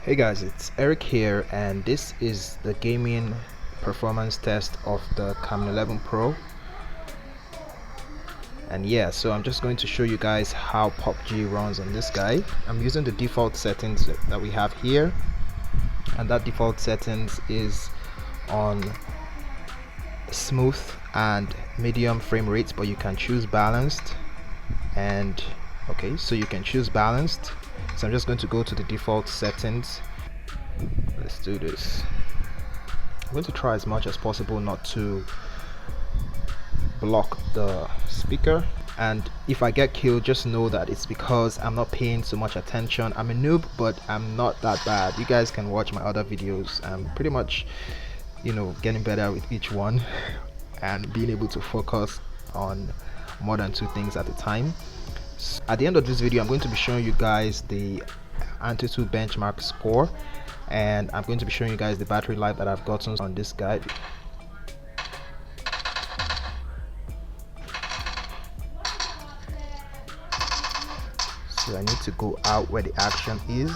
Hey guys, it's Eric here, and this is the gaming performance test of the Camon 11 Pro. And yeah, so I'm just going to show you guys how PUBG runs on this guy. I'm using the default settings that we have here, and that default settings is on smooth and medium frame rates, but you can choose balanced. And okay, so you can choose balanced. So I'm just going to go to the default settings. Let's do this. I'm going to try as much as possible not to block the speaker, and if I get killed, just know that it's because I'm not paying so much attention. I'm a noob, but I'm not that bad. You guys can watch my other videos. I'm pretty much, getting better with each one and being able to focus on more than two things at a time. At the end of this video, I'm going to be showing you guys the Antutu benchmark score, and I'm going to be showing you guys the battery life that I've gotten on this guy. So I need to go out where the action is.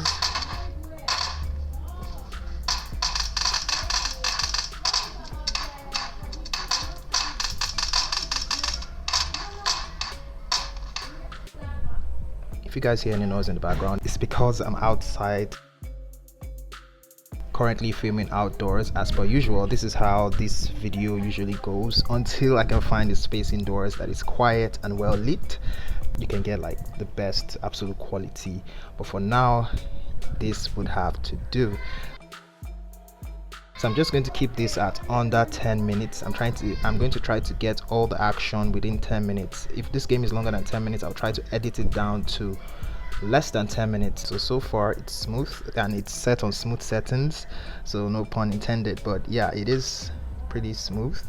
If you guys hear any noise in the background, it's because I'm outside currently filming outdoors. As per usual, this is how this video usually goes until I can find a space indoors that is quiet and well lit. You can get like the best absolute quality, but for now this would have to do. So I'm just going to keep this at under 10 minutes. I'm going to try to get all the action within 10 minutes. If this game is longer than 10 minutes, I'll try to edit it down to less than 10 minutes. So far it's smooth, and it's set on smooth settings, so no pun intended, but yeah, it is pretty smooth.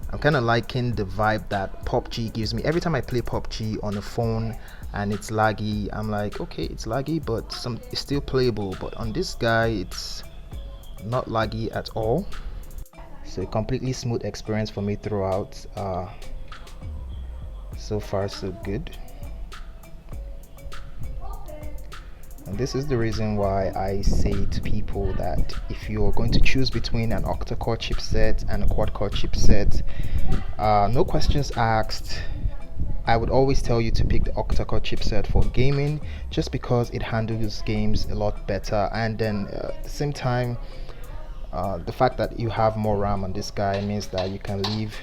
I'm kind of liking the vibe that PUBG gives me. Every time I play PUBG on the phone and it's laggy, I'm like, okay, it's laggy, but it's still playable. But on this guy, it's not laggy at all. So a completely smooth experience for me throughout. So far so good. And this is the reason why I say to people that if you're going to choose between an octa-core chipset and a quad-core chipset, no questions asked, I would always tell you to pick the octa-core chipset for gaming, just because it handles games a lot better. And then at the same time, the fact that you have more RAM on this guy means that you can leave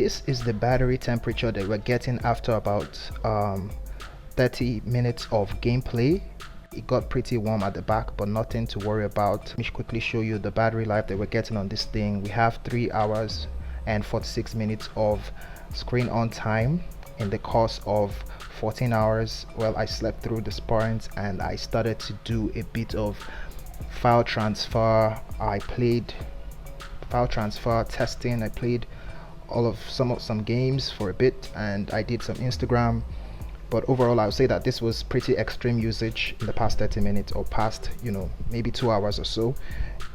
this is the battery temperature that we're getting after about 30 minutes of gameplay. It got pretty warm at the back, but nothing to worry about. Let me quickly show you the battery life that we're getting on this thing. We have 3 hours and 46 minutes of screen on time in the course of 14 hours. Well, I slept through the sparrings and I started to do a bit of file transfer. I played file transfer testing. I played some games for a bit, and I did some Instagram. But overall, I would say that this was pretty extreme usage in the past 30 minutes or past, maybe 2 hours or so,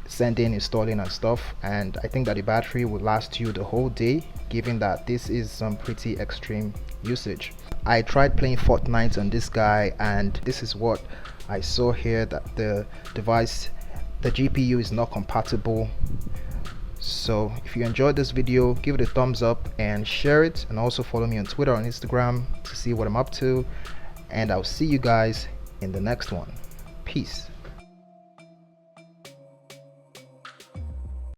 sending, installing and stuff. And I think that the battery will last you the whole day, given that this is some pretty extreme usage. I tried playing Fortnite on this guy, and this is what I saw here, that the device, the GPU is not compatible. So if you enjoyed this video, give it a thumbs up and share it, and also follow me on Twitter and Instagram to see what I'm up to, and I'll see you guys in the next one. Peace.